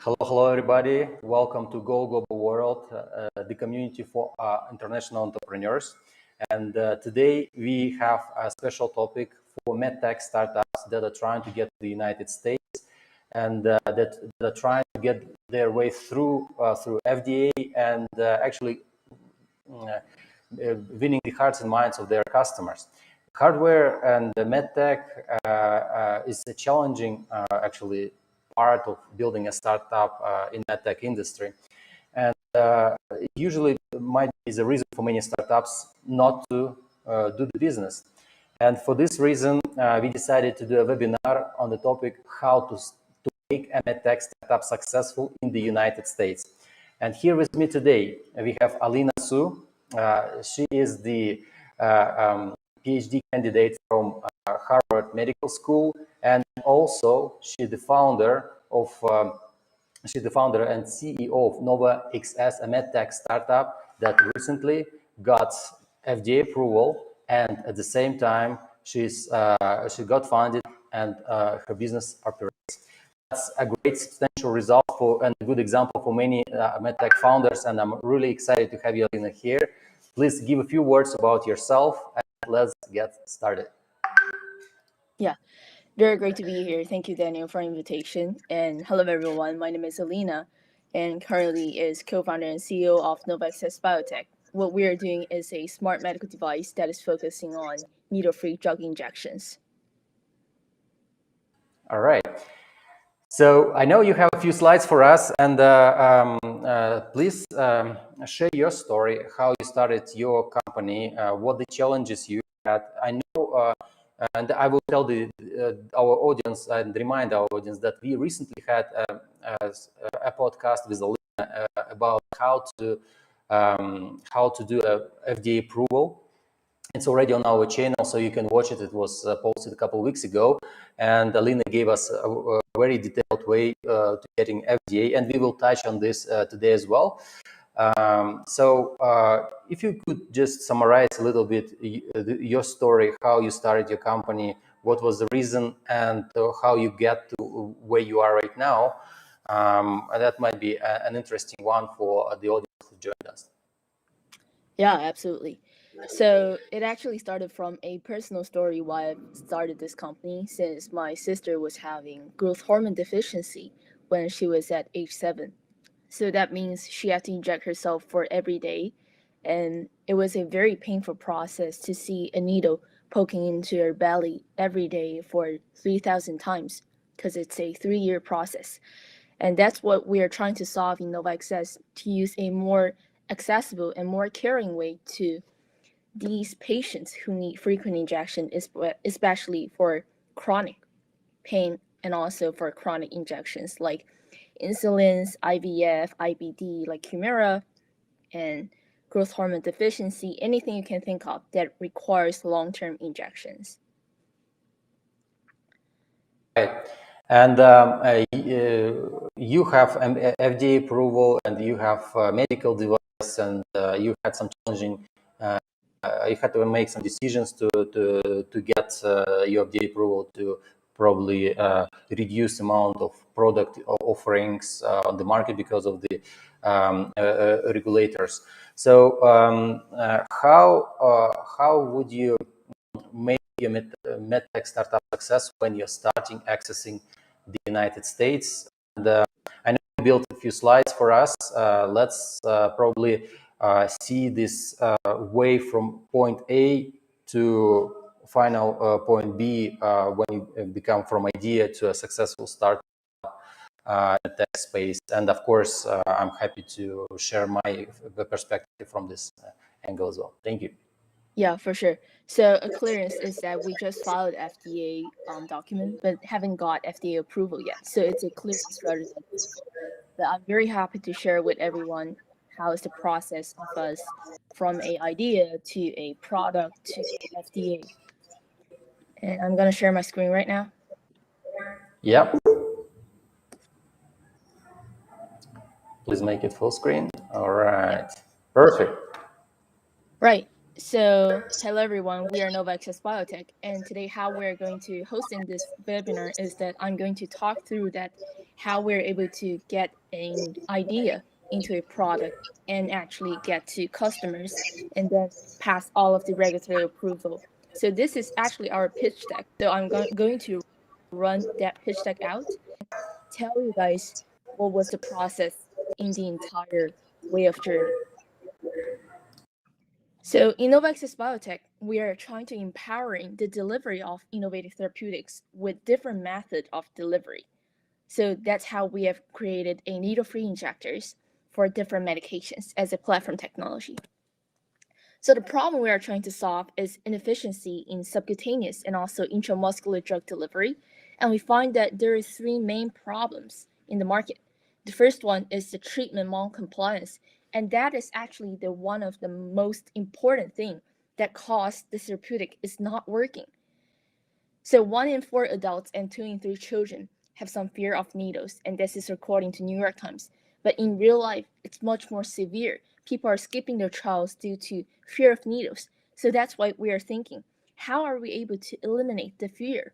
Hello, everybody. Welcome to Go Global World, the community for international entrepreneurs. And today we have a special topic for MedTech startups that are trying to get to the United States and that are trying to get their way through FDA and actually winning the hearts and minds of their customers. Hardware and MedTech is a challenging, actually, part of building a startup in MedTech industry. And usually might be the reason for many startups not to do the business. And for this reason, we decided to do a webinar on the topic how to make a MedTech startup successful in the United States. And here with me today, we have Alina Su. She is the PhD candidate from Harvard Medical School, and also she's the founder and CEO of NovaXS, a MedTech startup that recently got FDA approval, and at the same time she got funded and her business operates. That's a great substantial result and a good example for many MedTech founders, and I'm really excited to have you, Alina, here. Please give a few words about yourself, and let's get started. Yeah, very great to be here. Thank you, Daniel, for the invitation. And hello, everyone. My name is Alina, and currently is co-founder and CEO of NovaXS Biotech. What we are doing is a smart medical device that is focusing on needle-free drug injections. All right. So I know you have a few slides for us, and please share your story, how you started your company, what the challenges you had. I know, and I will tell our audience and remind our audience that we recently had a podcast with Alina about how to do a FDA approval. It's already on our channel, so you can watch it. It was posted a couple of weeks ago, and Alina gave us a very detailed way to getting FDA, and we will touch on this today as well. So if you could just summarize a little bit your story, how you started your company, what was the reason, and how you get to where you are right now, and that might be an interesting one for the audience who joined us. Yeah, absolutely. So it actually started from a personal story why I started this company, since my sister was having growth hormone deficiency when she was at age 7. So that means she had to inject herself for every day. And it was a very painful process to see a needle poking into her belly every day for 3,000 times, because it's a 3-year process. And that's what we are trying to solve in NovaXS, to use a more accessible and more caring way to these patients who need frequent injection, especially for chronic pain and also for chronic injections like insulins, IVF, IBD like Humira, and growth hormone deficiency, anything you can think of that requires long-term injections. Right. And you have FDA approval, and you have medical device, and you had some challenging. You had to make some decisions to get your FDA approval to probably reduce the amount of product offerings on the market because of the regulators. So how would you make your MedTech startup success when you're starting accessing the United States? And I know you built a few slides for us. Let's probably see this way from point A to final point B when you become from idea to a successful startup in the tech space. And of course, I'm happy to share my perspective from this angle as well. Thank you. Yeah, for sure. So a clearance is that we just filed FDA document, but haven't got FDA approval yet. So it's a clearance rather than approval. But I'm very happy to share with everyone how is the process of us from a idea to a product to FDA. And I'm gonna share my screen right now. Yep. Please make it full screen. All right. Perfect. Right. So, hello everyone, we are NovaXS Biotech, and today how we're going to host in this webinar is that I'm going to talk through that how we're able to get an idea into a product and actually get to customers and then pass all of the regulatory approval. So this is actually our pitch deck. So I'm going to run that pitch deck out, tell you guys what was the process in the entire way of journey. So in NovaXS Biotech, we are trying to empowering the delivery of innovative therapeutics with different method of delivery. So that's how we have created a needle-free injectors for different medications as a platform technology. So the problem we are trying to solve is inefficiency in subcutaneous and also intramuscular drug delivery. And we find that there are three main problems in the market. The first one is the treatment non-compliance. And that is actually the one of the most important thing that cause the therapeutic is not working. So 1 in 4 adults and 2 in 3 children have some fear of needles, and this is according to New York Times. But in real life, it's much more severe. People are skipping their trials due to fear of needles. So that's why we are thinking, how are we able to eliminate the fear?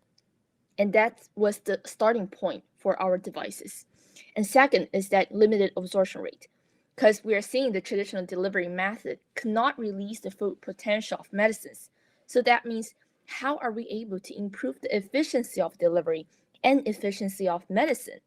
And that was the starting point for our devices. And second is that limited absorption rate, because we are seeing the traditional delivery method cannot release the full potential of medicines. So that means how are we able to improve the efficiency of delivery and efficiency of medicine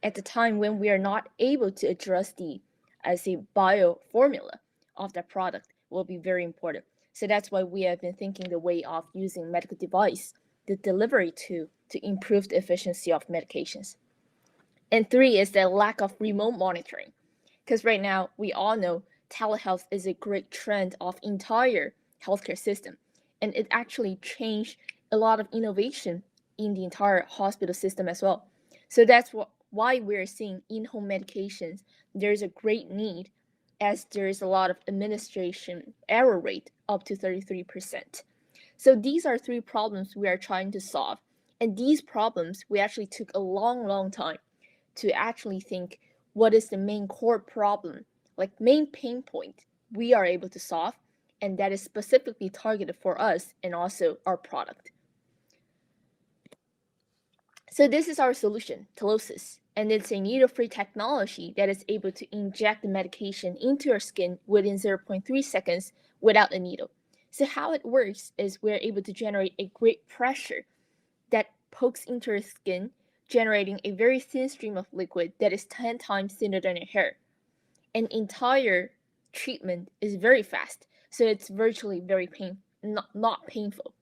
at the time when we are not able to address the, as a bio formula of that product will be very important. So that's why we have been thinking the way of using medical device, the delivery to improve the efficiency of medications. And 3 is the lack of remote monitoring, because right now we all know telehealth is a great trend of entire healthcare system, and it actually changed a lot of innovation in the entire hospital system as well. So that's why we're seeing in-home medications. There's a great need, as there's a lot of administration error rate up to 33%. So these are 3 problems we are trying to solve, and these problems we actually took a long time to actually think what is the main core problem, like main pain point we are able to solve, and that is specifically targeted for us and also our product. So this is our solution, Telosis, and it's a needle-free technology that is able to inject the medication into your skin within 0.3 seconds without a needle. So how it works is we're able to generate a great pressure that pokes into your skin, generating a very thin stream of liquid that is 10 times thinner than your hair. An entire treatment is very fast, so it's virtually very not painful.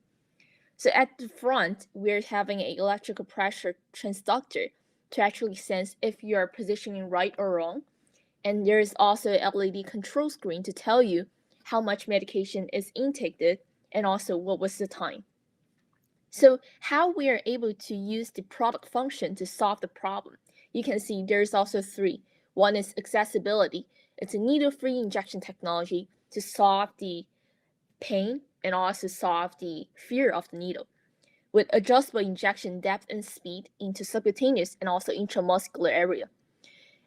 So at the front, we're having an electrical pressure transducer to actually sense if you are positioning right or wrong. And there's also an LED control screen to tell you how much medication is intaken and also what was the time. So how we are able to use the product function to solve the problem. You can see there's also 3. One is accessibility. It's a needle-free injection technology to solve the pain and also solve the fear of the needle, with adjustable injection depth and speed into subcutaneous and also intramuscular area,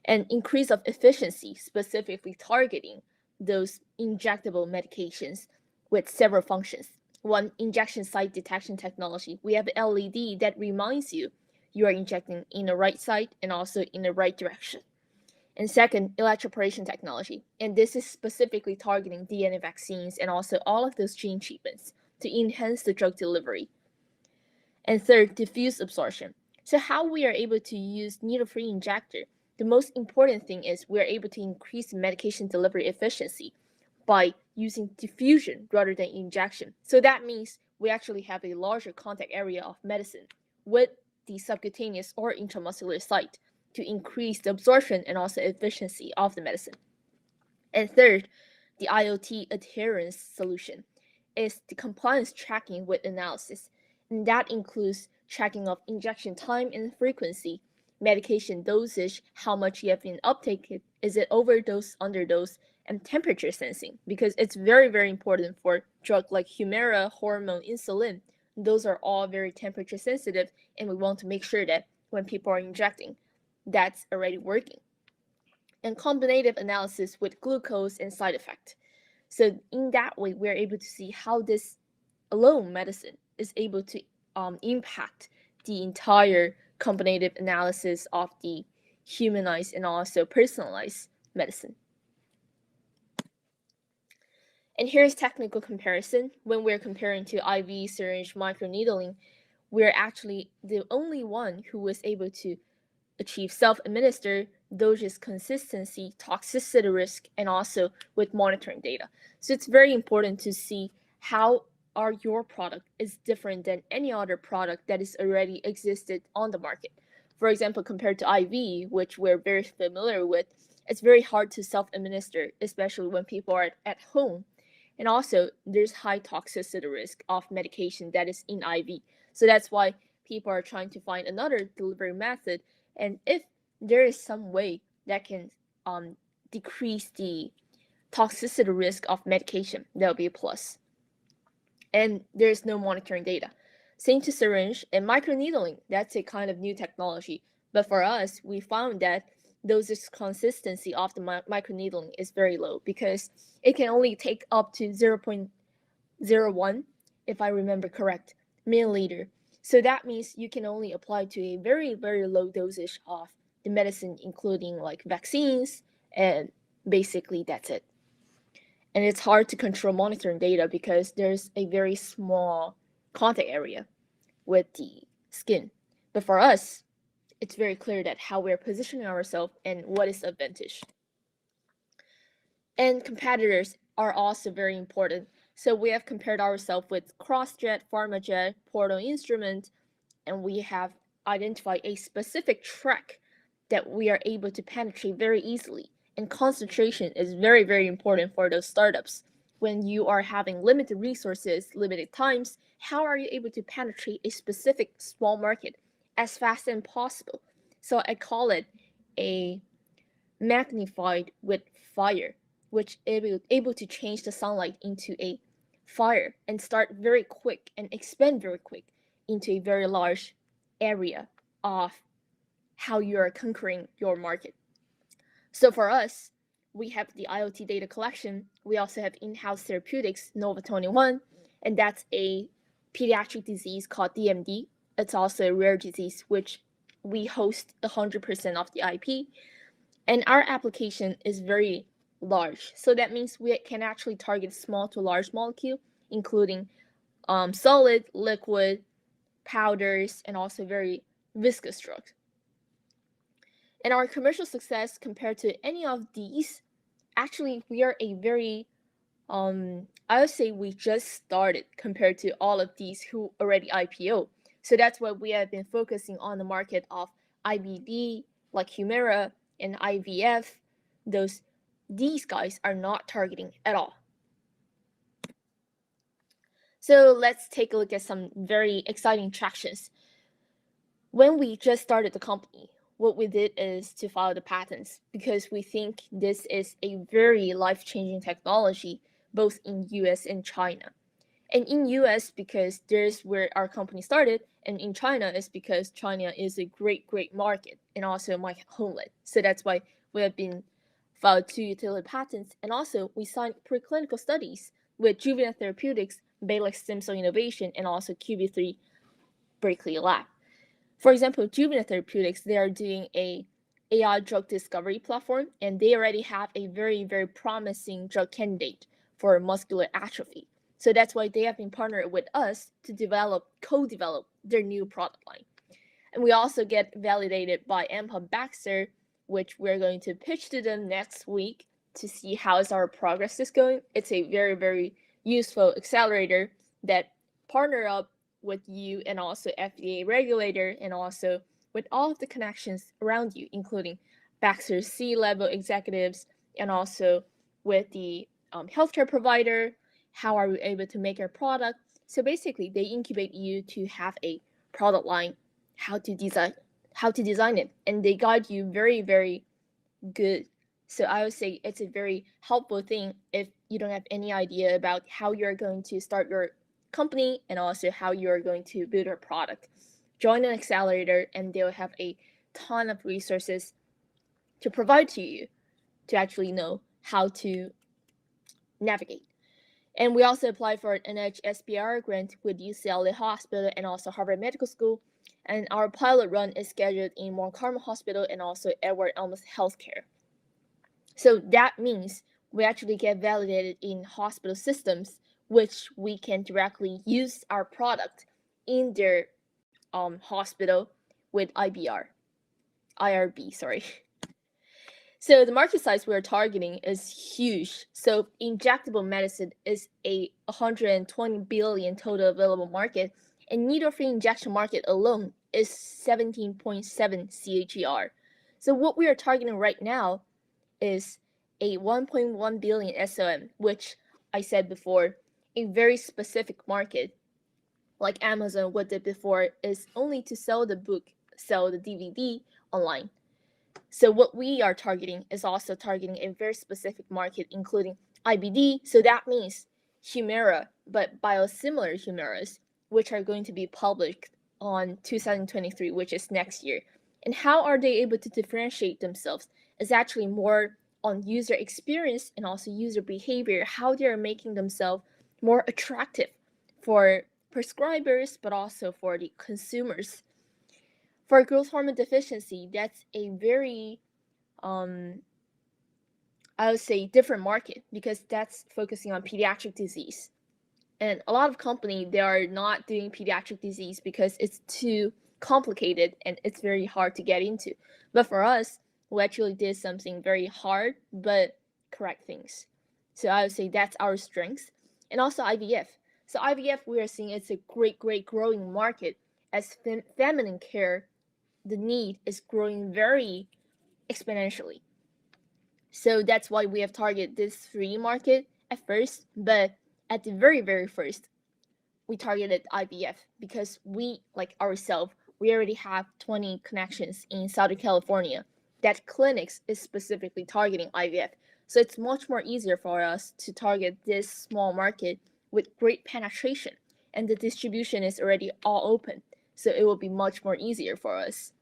and increase of efficiency, specifically targeting those injectable medications with several functions. 1, injection site detection technology. We have an LED that reminds you you are injecting in the right site and also in the right direction. And second, electroporation technology. And this is specifically targeting DNA vaccines and also all of those gene treatments to enhance the drug delivery. And third, diffuse absorption. So how we are able to use needle-free injector, the most important thing is we are able to increase medication delivery efficiency by using diffusion rather than injection. So that means we actually have a larger contact area of medicine with the subcutaneous or intramuscular site to increase the absorption and also efficiency of the medicine. And third, the IoT adherence solution is the compliance tracking with analysis. And that includes tracking of injection time and frequency, medication dosage, how much you have been uptaken, is it overdose, underdose, and temperature sensing, because it's very important for drugs like Humira, hormone, insulin. Those are all very temperature sensitive, and we want to make sure that when people are injecting, that's already working. And combinative analysis with glucose and side effect. So in that way, we're able to see how this alone medicine is able to impact the entire combinative analysis of the humanized and also personalized medicine. And here's technical comparison. When we're comparing to IV, syringe, microneedling, we're actually the only one who was able to achieve self-administer, dosage consistency, toxicity risk, and also with monitoring data. So it's very important to see how your product is different than any other product that is already existed on the market. For example, compared to IV, which we're very familiar with, it's very hard to self-administer, especially when people are at home. And also, there's high toxicity risk of medication that is in IV. So that's why people are trying to find another delivery method. And if there is some way that can decrease the toxicity risk of medication, that'll be a plus. And there's no monitoring data. Same to syringe and microneedling. That's a kind of new technology. But for us, we found that dosage consistency of the microneedling is very low because it can only take up to 0.01, if I remember correct, milliliter. So that means you can only apply to a very, very low dosage of the medicine, including like vaccines, and basically that's it. And it's hard to control monitoring data because there's a very small contact area with the skin. But for us, it's very clear that how we're positioning ourselves and what is the advantage. And competitors are also very important. So we have compared ourselves with CrossJet, PharmaJet, Portal Instrument, and we have identified a specific track that we are able to penetrate very easily. And concentration is very, very important for those startups. When you are having limited resources, limited times, how are you able to penetrate a specific small market as fast as possible? So I call it a magnified with fire, which is able to change the sunlight into a fire and start very quick and expand very quick into a very large area of how you are conquering your market. So for us, we have the IoT data collection. We also have in-house therapeutics, Nova21, and that's a pediatric disease called DMD. It's also a rare disease, which we host 100% of the IP. And our application is very large. So that means we can actually target small to large molecule, including solid, liquid, powders, and also very viscous drugs. And our commercial success compared to any of these, actually, we are a very, I would say we just started compared to all of these who already IPO. So that's why we have been focusing on the market of IBD, like Humira, and IVF. These guys are not targeting at all. So let's take a look at some very exciting tractions. When we just started the company, what we did is to file the patents because we think this is a very life-changing technology, both in US and China. And in US, because there's where our company started, and in China is because China is a great, great market and also my homeland. So that's why we have been filed 2 utility patents, and also we signed preclinical studies with Juvenile Therapeutics, Baylor Stem Cell Innovation, and also QB3 Berkeley Lab. For example, Juvenile Therapeutics, they are doing a AI drug discovery platform, and they already have a very, very promising drug candidate for muscular atrophy. So that's why they have been partnered with us to co-develop their new product line. And we also get validated by AMPA Baxter, which we're going to pitch to them next week to see how is our progress is going. It's a very, very useful accelerator that partner up with you and also FDA regulator and also with all of the connections around you, including Baxter's C-level executives and also with the healthcare provider. How are we able to make our product? So basically, they incubate you to have a product line, how to design it, and they guide you very, very good. So I would say it's a very helpful thing if you don't have any idea about how you're going to start your company and also how you're going to build your product. Join an accelerator and they'll have a ton of resources to provide to you to actually know how to navigate. And we also applied for an SBIR grant with UCLA Hospital and also Harvard Medical School. And our pilot run is scheduled in Mount Carmel Hospital and also Edward Ellis Healthcare. So that means we actually get validated in hospital systems, which we can directly use our product in their hospital with IRB, sorry. So the market size we're targeting is huge. So injectable medicine is a 120 billion total available market, and needle-free injection market alone is 17.7 CAGR. So what we are targeting right now is a 1.1 billion SOM, which I said before, a very specific market, like Amazon what did before, is only to sell the book, sell the DVD online. So what we are targeting is also targeting a very specific market, including IBD. So that means Humira, but biosimilar Humiras, which are going to be published on 2023, which is next year. And how are they able to differentiate themselves is actually more on user experience and also user behavior, how they are making themselves more attractive for prescribers, but also for the consumers. For growth hormone deficiency, that's a very, I would say, different market because that's focusing on pediatric disease. And a lot of companies, they are not doing pediatric disease because it's too complicated and it's very hard to get into. But for us, we actually did something very hard, but correct things. So I would say that's our strength. And also IVF. So IVF, we are seeing it's a great growing market as feminine care. The need is growing very exponentially. So that's why we have targeted this 3 market at first, but at the very first, we targeted IVF because we, like ourselves, we already have 20 connections in Southern California that clinics is specifically targeting IVF. So it's much more easier for us to target this small market with great penetration, and the distribution is already all open. So it will be much more easier for us.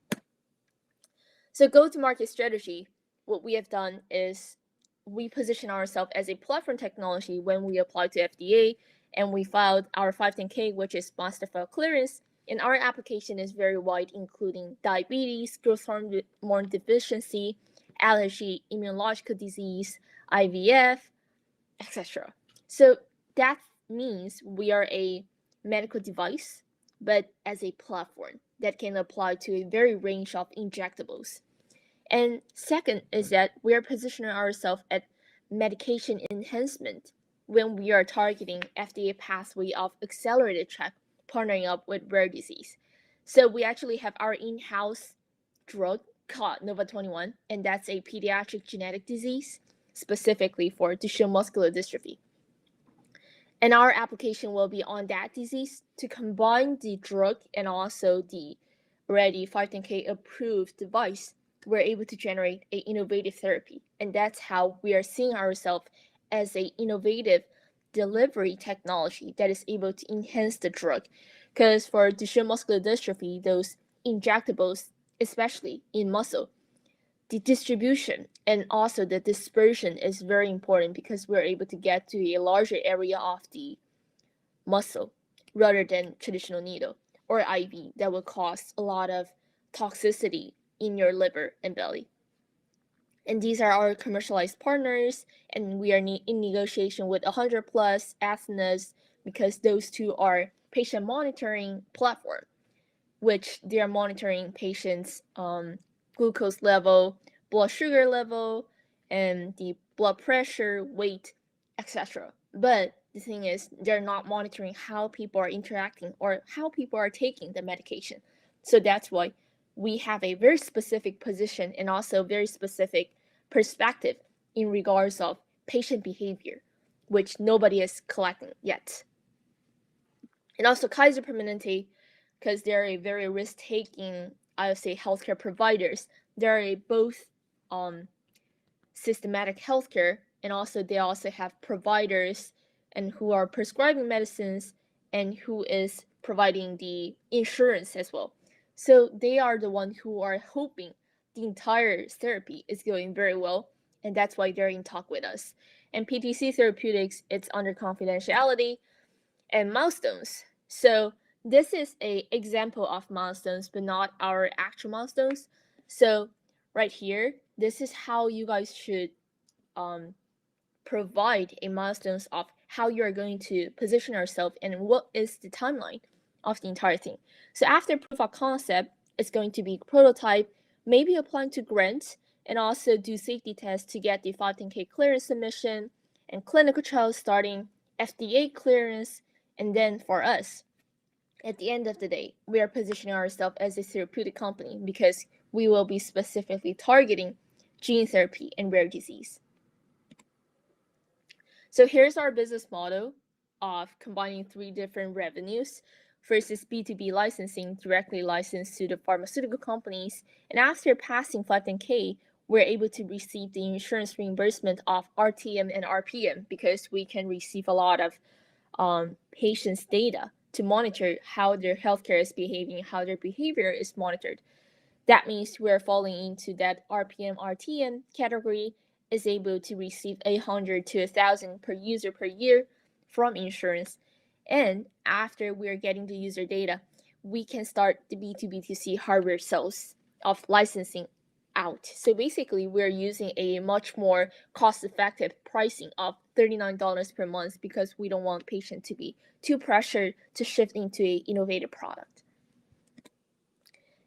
So go-to-market strategy, what we have done is we position ourselves as a platform technology when we applied to FDA, and we filed our 510K, which is master file clearance. And our application is very wide, including diabetes, growth hormone deficiency, allergy, immunological disease, IVF, etc. So that means we are a medical device, but as a platform that can apply to a very range of injectables. And second is that we are positioning ourselves at medication enhancement when we are targeting FDA pathway of Accelerator track, partnering up with rare disease. So we actually have our in-house drug called Nova21, and that's a pediatric genetic disease specifically for Duchenne muscular dystrophy. And our application will be on that disease to combine the drug and also the already 510K approved device. We're able to generate an innovative therapy. And that's how we are seeing ourselves as an innovative delivery technology that is able to enhance the drug. Because for Duchenne muscular dystrophy, those injectables, especially in muscle, the distribution and also the dispersion is very important because we're able to get to a larger area of the muscle rather than traditional needle or IV that will cause a lot of toxicity in your liver and belly. And these are our commercialized partners, and we are in negotiation with 100 plus Athenas because those two are patient monitoring platform, which they are monitoring patients' glucose level, blood sugar level, and the blood pressure, weight, etc. But the thing is, they're not monitoring how people are interacting or how people are taking the medication. So that's why we have a very specific position and also very specific perspective in regards of patient behavior, which nobody is collecting yet. And also Kaiser Permanente, because they're a very risk-taking, I would say, healthcare providers. They're both systematic healthcare, and also they also have providers and who are prescribing medicines and who is providing the insurance as well. So they are the ones who are hoping the entire therapy is going very well, and that's why they're in talk with us. And PTC Therapeutics, it's under confidentiality, and Milestones. So this is a example of milestones, but not our actual milestones. So right here, this is how you guys should provide a milestones of how you are going to position yourself and what is the timeline of the entire thing. So after proof of concept, it's going to be prototype, maybe applying to grants, and also do safety tests to get the 510K clearance submission and clinical trials starting, FDA clearance, and then for us, at the end of the day, we are positioning ourselves as a therapeutic company because we will be specifically targeting gene therapy and rare disease. So here's our business model of combining 3 different revenues. First is B2B licensing, directly licensed to the pharmaceutical companies. And after passing 510K, we're able to receive the insurance reimbursement of RTM and RPM because we can receive a lot of patients' data to monitor how their healthcare is behaving, how their behavior is monitored. That means we're falling into that RPM, RTM category, is able to receive 800 to 1,000 per user per year from insurance. And after we're getting the user data, we can start the B2B2C hardware sales of licensing out. So basically, we're using a much more cost-effective pricing of $39 per month because we don't want patients to be too pressured to shift into an innovative product.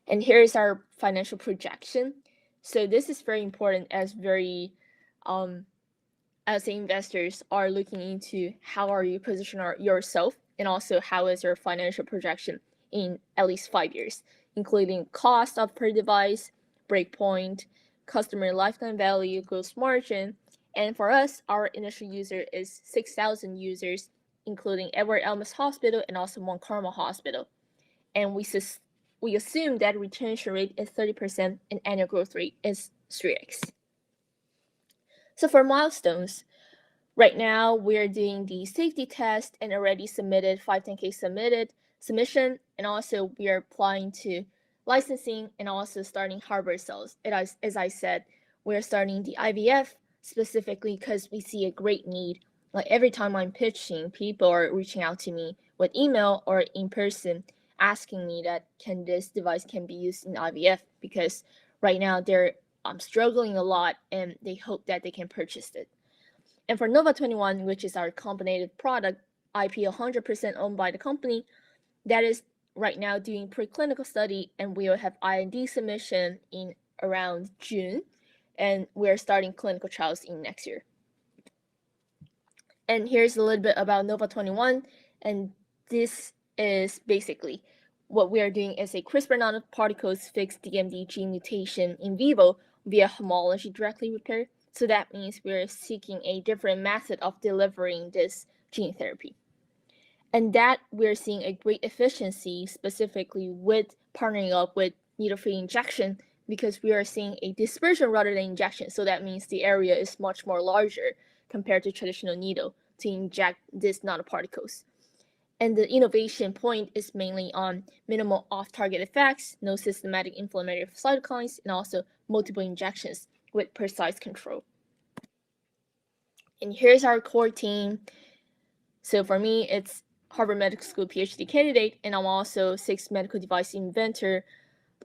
And here is our financial projection. So this is very important as as investors are looking into how are you positioning yourself and also how is your financial projection in at least 5 years, including cost of per device, breakpoint, customer lifetime value, gross margin. And for us, our initial user is 6,000 users, including Edward Elmis Hospital and also Mount Carmel Hospital. And we assume that retention rate is 30% and annual growth rate is 3x. So for milestones, right now we're doing the safety test and already submitted 510K submission, and also we are applying to licensing and also starting hardware sales. As I said, we're starting the IVF specifically because we see a great need. Like every time I'm pitching, people are reaching out to me with email or in person asking me that can this device can be used in IVF because right now they're struggling a lot and they hope that they can purchase it. And for Nova21, which is our combinated product, IP 100% owned by the company, that is right now doing preclinical study, and we will have IND submission in around June, and we're starting clinical trials in next year. And here's a little bit about Nova21, and this is basically what we are doing is a CRISPR nanoparticles fixed DMD gene mutation in vivo via homology directly repair. So that means we're seeking a different method of delivering this gene therapy. And that we're seeing a great efficiency specifically with partnering up with needle-free injection because we are seeing a dispersion rather than injection. So that means the area is much more larger compared to traditional needle to inject these nanoparticles. And the innovation point is mainly on minimal off-target effects, no systematic inflammatory cytokines, and also multiple injections with precise control. And here's our core team. So for me, it's Harvard Medical School PhD candidate, and I'm also 6 medical device inventor.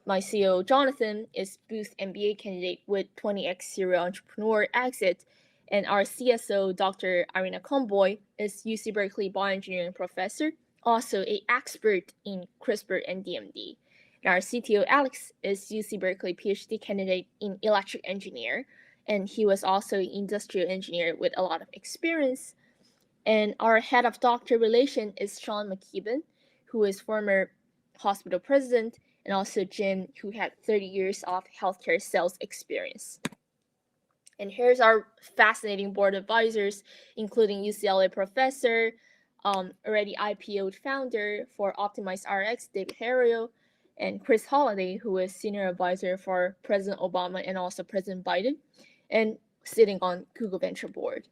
My CEO, Jonathan, is Booth MBA candidate with 20x serial entrepreneur exit. And our CSO, Dr. Irina Comboy, is UC Berkeley bioengineering professor, also an expert in CRISPR and DMD. And our CTO, Alex, is UC Berkeley PhD candidate in electric engineer, and he was also an industrial engineer with a lot of experience. And our head of doctor relation is Sean McKeeben, who is former hospital president, and also Jim, who had 30 years of healthcare sales experience. And here's our fascinating board of advisors, including UCLA professor, already IPO'd founder for Optimize RX, David Herrio, and Chris Holliday, who is senior advisor for President Obama and also President Biden, and sitting on Google Venture Board.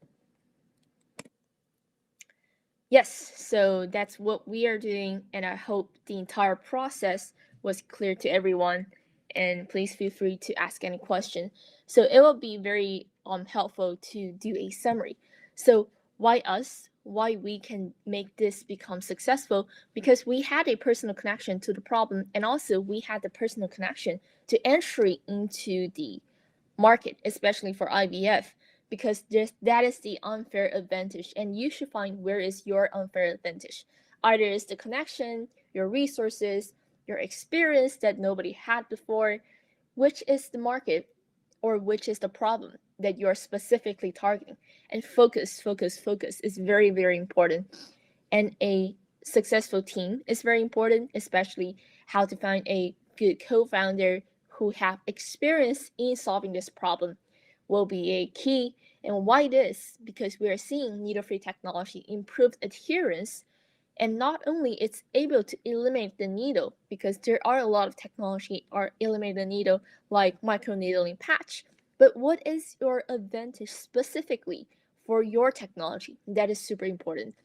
Yes, so that's what we are doing, and I hope the entire process was clear to everyone. And please feel free to ask any question. So it will be very helpful to do a summary. So why us? Why we can make this become successful? Because we had a personal connection to the problem, and also we had the personal connection to entry into the market, especially for IVF, because that is the unfair advantage, and you should find where is your unfair advantage. Either it's the connection, your resources, your experience that nobody had before, which is the market or which is the problem that you're specifically targeting. And focus is very, very important. And a successful team is very important, especially how to find a good co-founder who have experience in solving this problem will be a key. And why this? Because we are seeing needle-free technology improve adherence, and not only it's able to eliminate the needle, because there are a lot of technology are eliminate the needle like microneedling patch, but what is your advantage specifically for your technology? That is super important.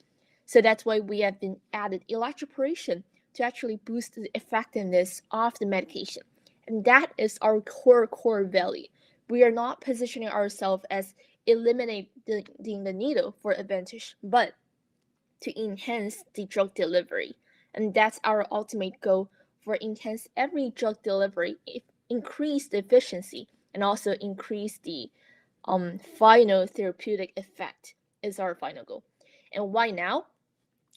So that's why we have been added electroporation to actually boost the effectiveness of the medication. And that is our core value. We are not positioning ourselves as eliminating the needle for advantage, but to enhance the drug delivery. And that's our ultimate goal for enhance every drug delivery, increase the efficiency, and also increase the final therapeutic effect is our final goal. And why now?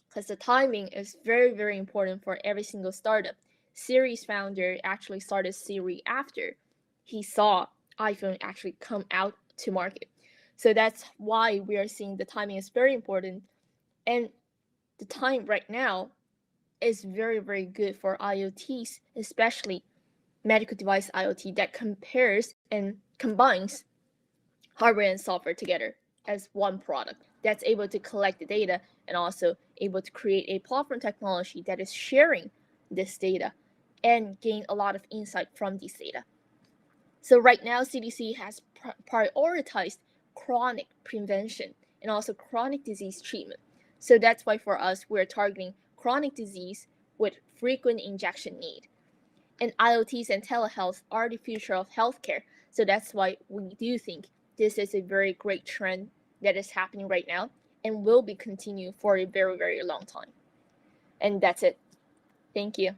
Because the timing is very, very important for every single startup. Series founder actually started Series after he saw iPhone actually come out to market. So that's why we are seeing the timing is very important. And the time right now is very, very good for IoTs, especially medical device IoT that compares and combines hardware and software together as one product that's able to collect the data and also able to create a platform technology that is sharing this data and gain a lot of insight from this data. So right now, CDC has prioritized chronic prevention and also chronic disease treatment. So that's why for us, we're targeting chronic disease with frequent injection need. And IoTs and telehealth are the future of healthcare. So that's why we do think this is a very great trend that is happening right now and will be continued for a very, very long time. And that's it. Thank you.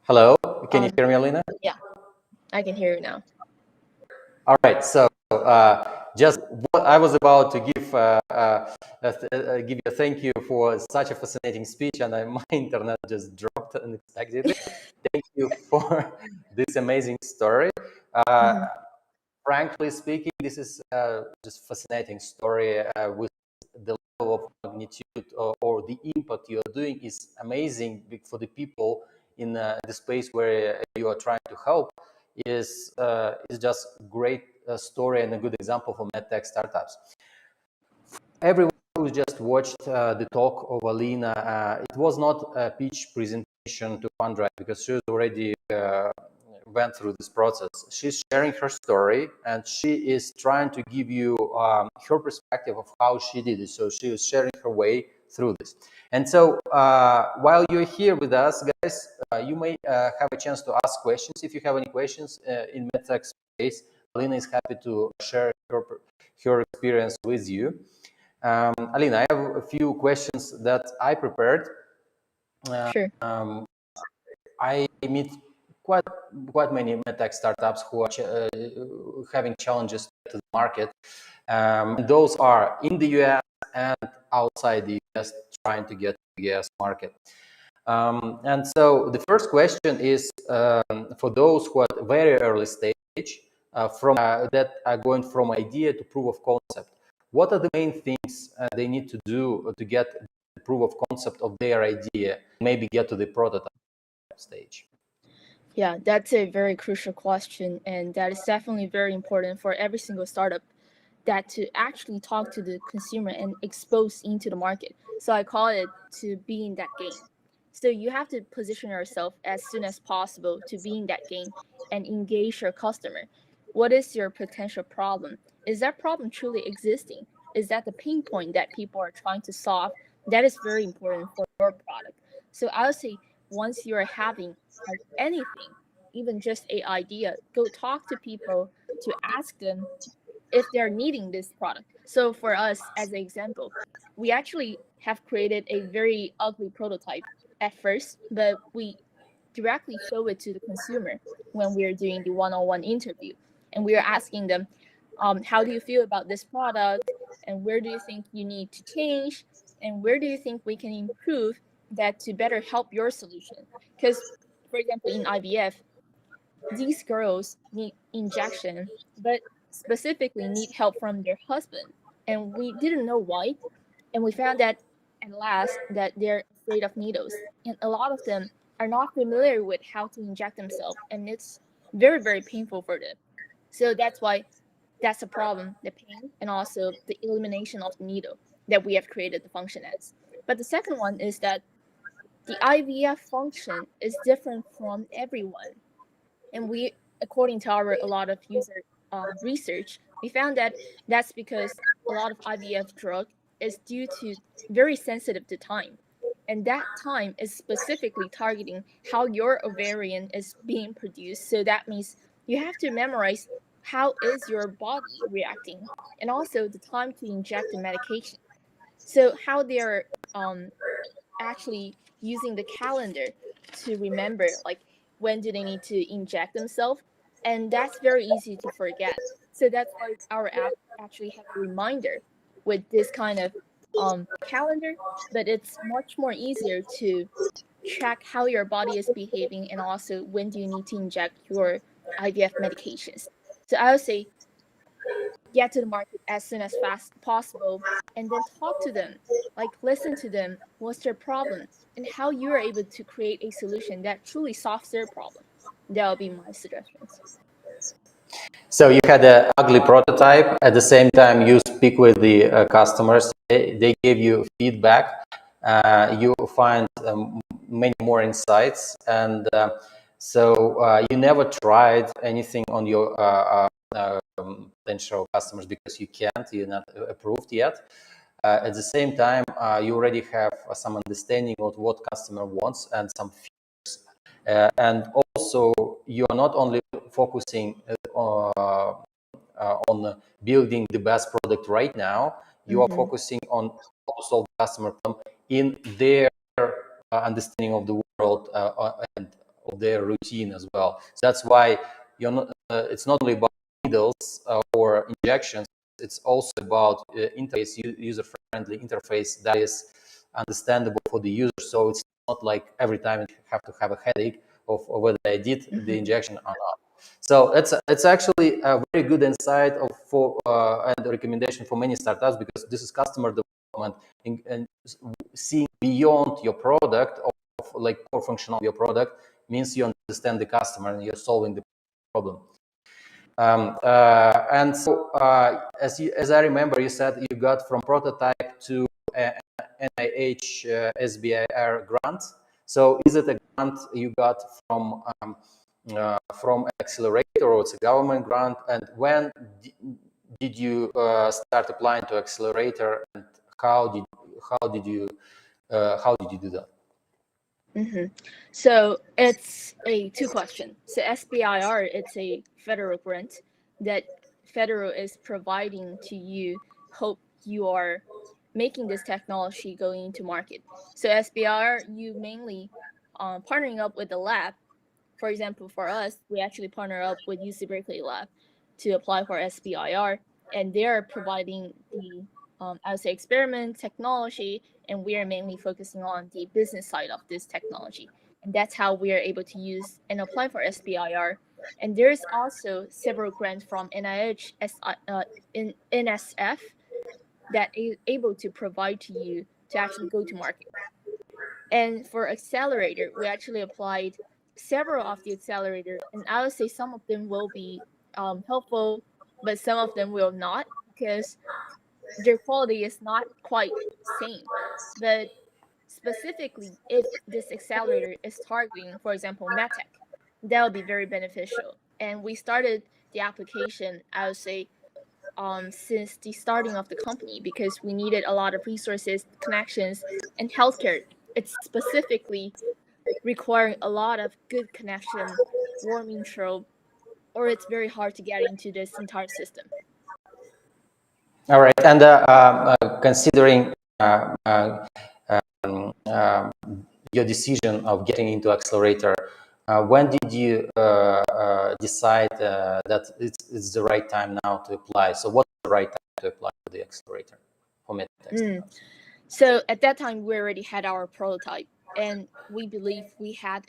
Hello, can you hear me, Alina? Yeah, I can hear you now. All right, so just what I was about to give give you a thank you for such a fascinating speech, and my internet just dropped unexpectedly. Thank you for this amazing story. Frankly speaking, this is just fascinating story with the level of magnitude or the impact you are doing is amazing for the people in the space where you are trying to help. Is just great story and a good example for MedTech startups. Everyone who just watched the talk of Alina, it was not a pitch presentation to Fundraising because she already went through this process. She's sharing her story and she is trying to give you her perspective of how she did it. So she is sharing her way through this. And so while you're here with us, guys, you may have a chance to ask questions. If you have any questions in MedTech space, Alina is happy to share her experience with you. Alina, I have a few questions that I prepared. Sure. I meet quite many MedTech startups who are having challenges to the market. Those are in the US and outside the US, trying to get to the US market. And so the first question is for those who are at very early stage, that are going from idea to proof of concept. What are the main things they need to do to get the proof of concept of their idea, maybe get to the prototype stage? Yeah, that's a very crucial question, and that is definitely very important for every single startup, that to actually talk to the consumer and expose into the market. So I call it to be in that game. So you have to position yourself as soon as possible to be in that game and engage your customer. What is your potential problem? Is that problem truly existing? Is that the pain point that people are trying to solve? That is very important for your product. So I would say once you are having like anything, even just a idea, go talk to people to ask them if they're needing this product. So for us, as an example, we actually have created a very ugly prototype at first, but we directly show it to the consumer when we are doing the one-on-one interview, and we are asking them, how do you feel about this product, and where do you think you need to change, and where do you think we can improve that to better help your solution? Because, for example, in IVF, these girls need injection, but specifically need help from their husband. And we didn't know why. And we found that at last that they're afraid of needles. And a lot of them are not familiar with how to inject themselves. And it's very, very painful for them. So that's why that's a problem, the pain, and also the elimination of the needle that we have created the function as. But the second one is that the IVF function is different from everyone. And we, according to our a lot of user research, we found that that's because a lot of IVF drug is due to very sensitive to time, and that time is specifically targeting how your ovarian is being produced. So that means you have to memorize how is your body reacting, and also the time to inject the medication. So how they're um, actually using the calendar to remember like when do they need to inject themselves, and that's very easy to forget. So that's why our app actually have a reminder with this kind of calendar, but it's much more easier to track how your body is behaving and also when do you need to inject your IVF medications. So I would say get to the market as soon as fast possible, and then talk to them, like listen to them, what's their problem, and how you are able to create a solution that truly solves their problem. That would be my suggestions. So you had an ugly prototype. At the same time, you speak with the customers. They give you feedback. You find many more insights, and you never tried anything on your potential customers because you can't. You're not approved yet. At the same time, you already have some understanding of what customer wants and some features. And also, you are not only focusing on building the best product right now, you are focusing on how to solve customer problem in their understanding of the world and of their routine as well. So that's why you're not. It's not only about needles or injections. It's also about interface, user-friendly interface that is understandable for the user. So it's not like every time you have to have a headache of whether I did the injection or not. So it's actually a very good insight and a recommendation for many startups, because this is customer development and seeing beyond your product of like core function of your product means you understand the customer and you're solving the problem. As I remember, you said you got from prototype to NIH SBIR grant. So is it a grant you got from Accelerator, or it's a government grant? And when did you start applying to Accelerator, and how did you do that? So it's a two question. So SBIR, it's a federal grant that federal is providing to you. Hope you are making this technology going into market. So SBIR, you mainly partnering up with the lab. For example, for us, we actually partner up with UC Berkeley Lab to apply for SBIR, and they are providing the I would say experiment technology, and we are mainly focusing on the business side of this technology, and that's how we are able to use and apply for SBIR. And there's also several grants from NIH, NSF that is able to provide to you to actually go to market. And for Accelerator, we actually applied several of the accelerator, and I would say some of them will be helpful, but some of them will not, because their quality is not quite same. But specifically, if this accelerator is targeting, for example, MedTech, that would be very beneficial. And we started the application, I would say, since the starting of the company, because we needed a lot of resources, connections, and healthcare. It's specifically requiring a lot of good connection, warm intro, or it's very hard to get into this entire system. All right, and considering your decision of getting into Accelerator, when did you decide that it's the right time now to apply? So what's the right time to apply to the Accelerator for MedTech? So at that time, we already had our prototype, and we believe we had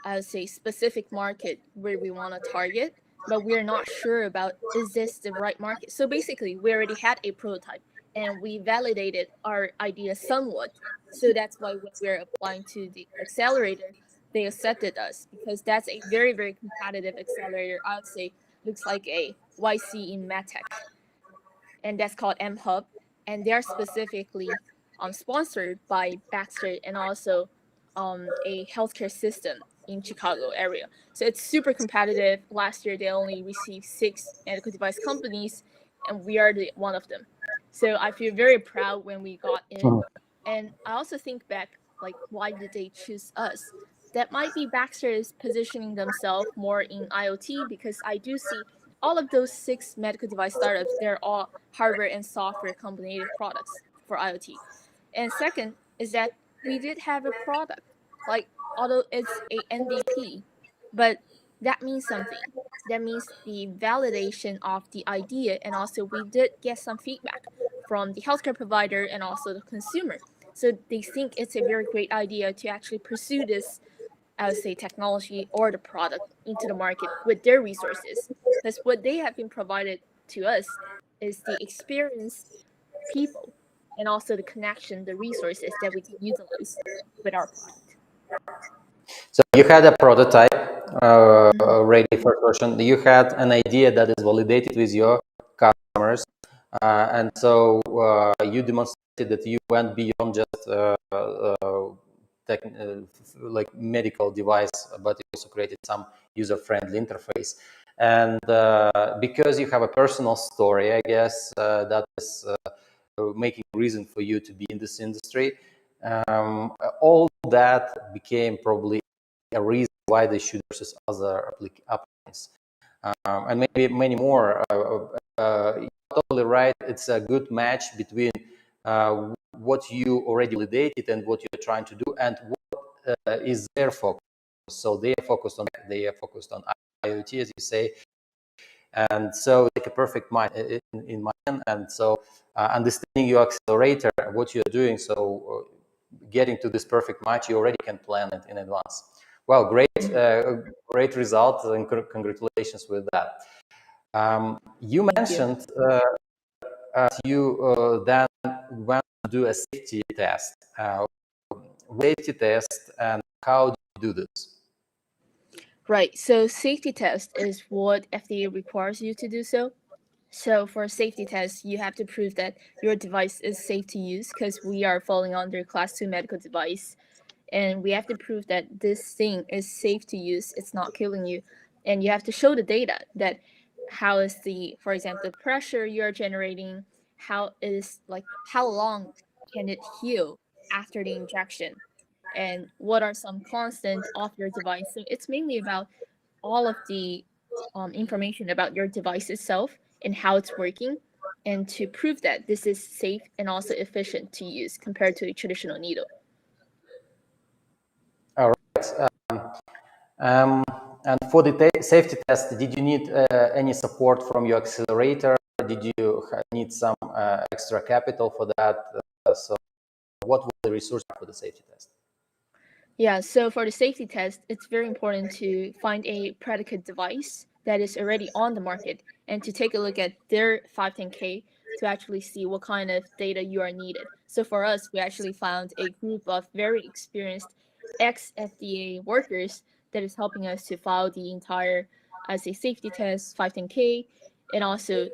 I would say, specific market where we want to target, but we're not sure about, is this the right market? So basically, we already had a prototype, and we validated our idea somewhat. So that's why when we're applying to the accelerator, they accepted us, because that's a very, very competitive accelerator. I would say looks like a YC in MedTech, and that's called MHub, and they're specifically sponsored by Baxter and also a healthcare system in Chicago area. So it's super competitive. Last year they only received 6 medical device companies, and we are one of them. So I feel very proud when we got in, and I also think back, like, why did they choose us? That might be Baxter is positioning themselves more in IoT, because I do see all of those 6 medical device startups, they're all hardware and software combined products for IoT. And second is that we did have a product, like, although it's a MVP, but that means something. That means the validation of the idea, and also we did get some feedback from the healthcare provider and also the consumer. So they think it's a very great idea to actually pursue this, I would say, technology or the product into the market with their resources. Because what they have been provided to us is the experience, people, and also the connection, the resources that we can utilize with our product. So you had a prototype ready for version. You had an idea that is validated with your customers, and so you demonstrated that you went beyond just like medical device, but you also created some user-friendly interface. And because you have a personal story, I guess that is making reason for you to be in this industry. All that became probably a reason why they should versus other applications, and maybe many more. You're totally right. It's a good match between what you already validated and what you're trying to do, and what is their focus. So they are focused on IoT, as you say, and so like a perfect match in mind. And so understanding your accelerator, what you're doing, so getting to this perfect match, you already can plan it in advance. Well, great result, and congratulations with that. You mentioned you then went to do a safety test. Safety test, and how do you do this? Right. So safety test is what FDA requires you to do so. So for a safety test, you have to prove that your device is safe to use, because we are falling under class 2 medical device. And we have to prove that this thing is safe to use, it's not killing you. And you have to show the data that how is the, for example, the pressure you're generating, how long can it heal after the injection, and what are some constant of your device. So it's mainly about all of the information about your device itself and how it's working, and to prove that this is safe and also efficient to use compared to a traditional needle. All right. And for the safety test, did you need any support from your accelerator? Did you need some extra capital for that? So what was the resource for the safety test? Yeah, so for the safety test, it's very important to find a predicate device that is already on the market, and to take a look at their 510K to actually see what kind of data you are needed. So for us, we actually found a group of very experienced ex-FDA workers that is helping us to file the entire as a safety test 510K, and also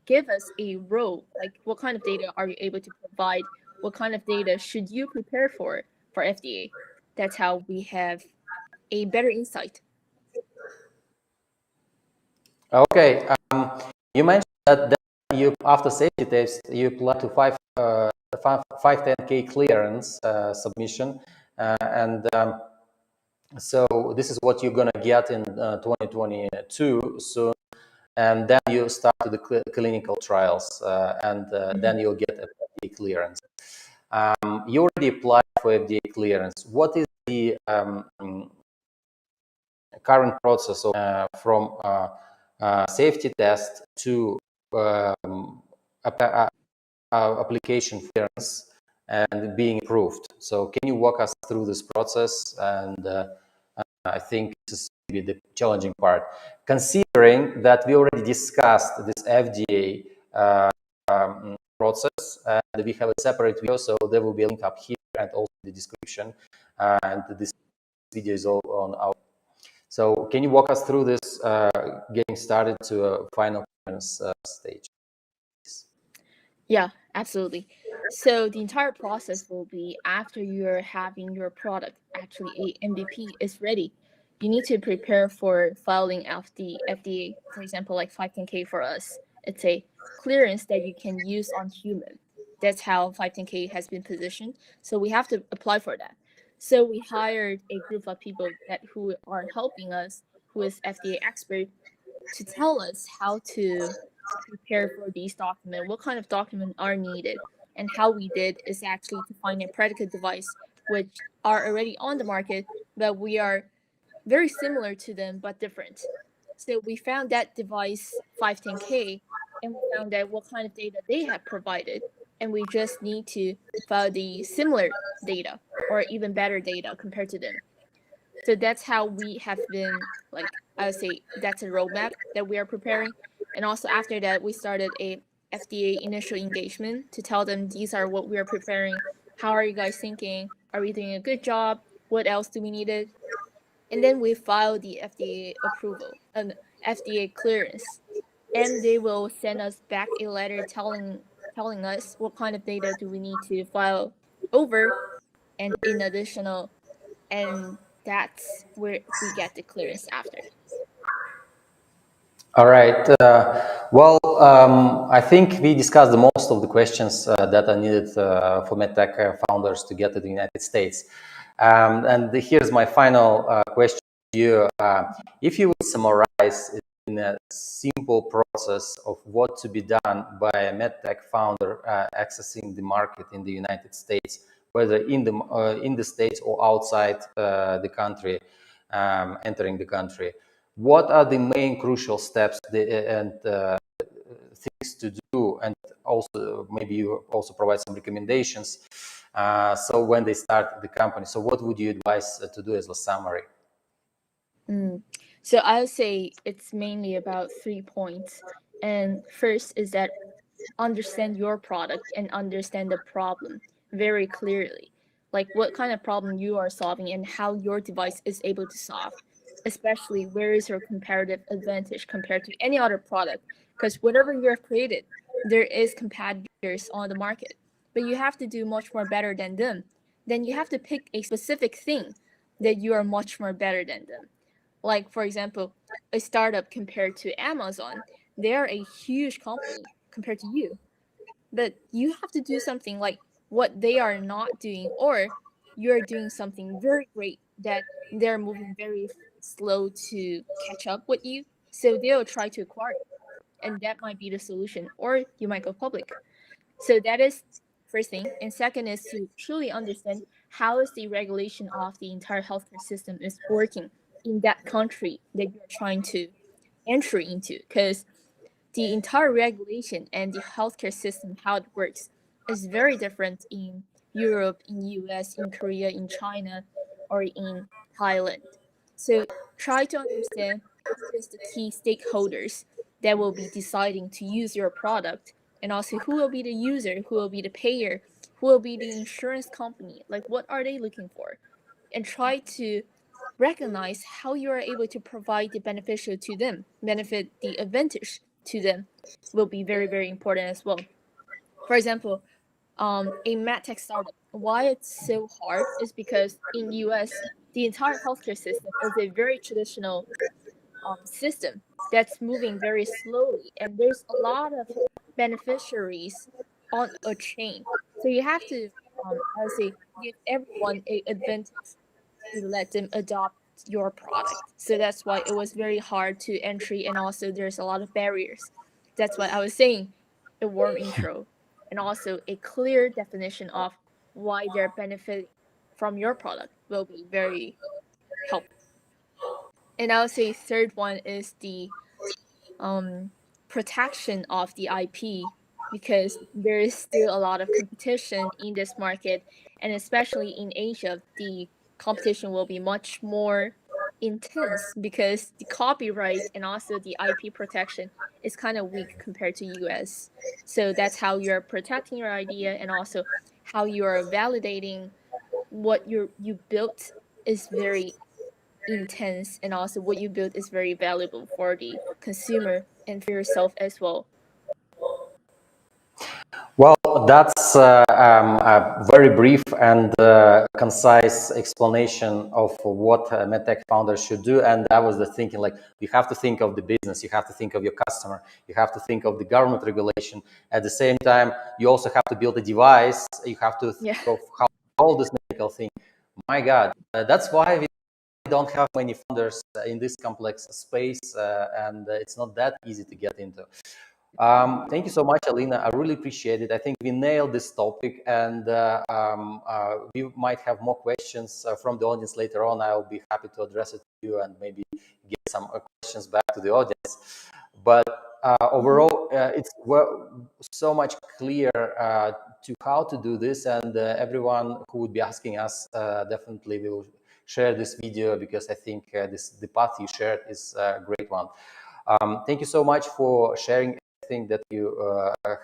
give us a role, like what kind of data are you able to provide, what kind of data should you prepare for FDA. That's how we have a better insight. Okay. You mentioned that you, after safety test, you apply to 510K clearance submission, and so this is what you're gonna get in 2022 soon, and then you start the clinical trials, and then you'll get FDA clearance. You already applied for FDA clearance. What is the current process of, from safety test to application clearance and being approved? So can you walk us through this process? And I think this is maybe the challenging part, considering that we already discussed this FDA process, and we have a separate video, so there will be a link up here and also the description, and this video is all on our. So can you walk us through this, getting started to a final clearance stage? Yeah, absolutely. So the entire process will be after you're having your product, actually a MVP is ready. You need to prepare for filing of the FDA, for example, like 510K for us. It's a clearance that you can use on human. That's how 510K has been positioned. So we have to apply for that. So we hired a group of people that who are helping us, who is FDA expert, to tell us how to prepare for these documents, what kind of documents are needed. And how we did is actually to find a predicate device which are already on the market, but we are very similar to them but different. So we found that device 510K, and we found out what kind of data they have provided, and we just need to file the similar data or even better data compared to them. So that's how we have been, like, I would say that's a roadmap that we are preparing. And also after that, we started a FDA initial engagement to tell them these are what we are preparing. How are you guys thinking? Are we doing a good job? What else do we need it? And then we file the FDA approval and FDA clearance. And they will send us back a letter telling us what kind of data do we need to file over and in additional, and that's where we get the clearance after. All right. Well, I think we discussed the most of the questions that are needed for MedTech founders to get to the United States. And here's my final question to you. If you would summarize in a simple process of what to be done by a MedTech founder accessing the market in the United States, whether in the States or outside the country, entering the country, what are the main crucial steps and things to do, and also maybe you also provide some recommendations, so when they start the company, so what would you advise to do as a summary? So I would say it's mainly about 3 points. And first is that understand your product and understand the problem very clearly, like what kind of problem you are solving and how your device is able to solve, especially where is your comparative advantage compared to any other product, because whatever you have created, there is competitors on the market, but you have to do much more better than them. Then you have to pick a specific thing that you are much more better than them. Like, for example, a startup compared to Amazon, they are a huge company compared to you, but you have to do something like what they are not doing, or you're doing something very great that they're moving very slow to catch up with you, so they'll try to acquire you, and that might be the solution, or you might go public. So that is first thing. And second is to truly understand how is the regulation of the entire healthcare system is working in that country that you're trying to enter into, because the entire regulation and the healthcare system, how it works, is very different in Europe, in US, in Korea, in China, or in Thailand. So try to understand who is the key stakeholders that will be deciding to use your product, and also who will be the user, who will be the payer, who will be the insurance company, like what are they looking for, and try to recognize how you are able to provide the beneficial to them, benefit the advantage to them, will be very, very important as well. For example, a MedTech startup, why it's so hard is because in US, the entire healthcare system is a very traditional system that's moving very slowly, and there's a lot of beneficiaries on a chain. So you have to, I would say, give everyone a advantage to let them adopt your product. So that's why it was very hard to entry, and also there's a lot of barriers. That's why I was saying a warm intro, and also a clear definition of why they're benefiting from your product will be very helpful. And I would say third one is the protection of the IP, because there is still a lot of competition in this market, and especially in Asia, the competition will be much more intense because the copyright and also the IP protection is kind of weak compared to US. So that's how you're protecting your idea, and also how you're validating what you built is very intense, and also what you build is very valuable for the consumer and for yourself as well. Well, that's a very brief and concise explanation of what MedTech founders should do. And that was the thinking, like, you have to think of the business, you have to think of your customer, you have to think of the government regulation. At the same time, you also have to build a device, you have to think of how all this medical thing. My God, that's why we don't have many founders in this complex space, and it's not that easy to get into. Thank you so much, Alina. I really appreciate it. I think we nailed this topic, and we might have more questions from the audience later on. I'll be happy to address it to you and maybe get some questions back to the audience. But overall, it's so much clear to how to do this, and everyone who would be asking us definitely will share this video, because I think the path you shared is a great one. Thank you so much for sharing everything that you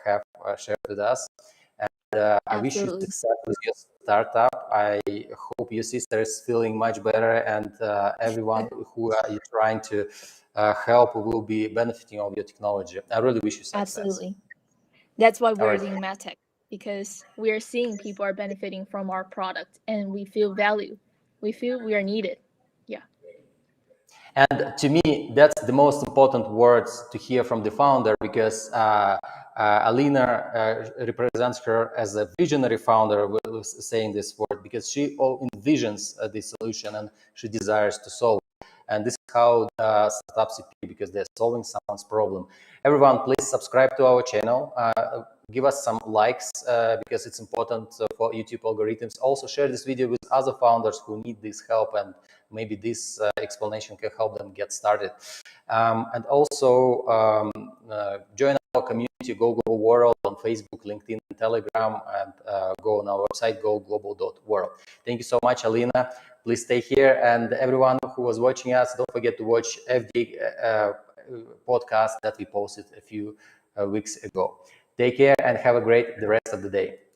have shared with us. And I wish you success with your startup. I hope your sister is feeling much better, and everyone who you're trying to help will be benefiting of your technology. I really wish you success. Absolutely. That's why we're doing MedTech, because we are seeing people are benefiting from our product, and we feel value. We feel we are needed. Yeah. And to me, that's the most important words to hear from the founder, because Alina represents her as a visionary founder, saying this word, because she envisions the solution and she desires to solve it. And this is how startups succeed, because they're solving someone's problem. Everyone, please subscribe to our channel. Give us some likes, because it's important for YouTube algorithms. Also share this video with other founders who need this help, and maybe this explanation can help them get started. And also join our community, Go Global World, on Facebook, LinkedIn, and Telegram, and go on our website, goglobal.world. Thank you so much, Alina. Please stay here. And everyone who was watching us, don't forget to watch FD podcast that we posted a few weeks ago. Take care and have a great the rest of the day.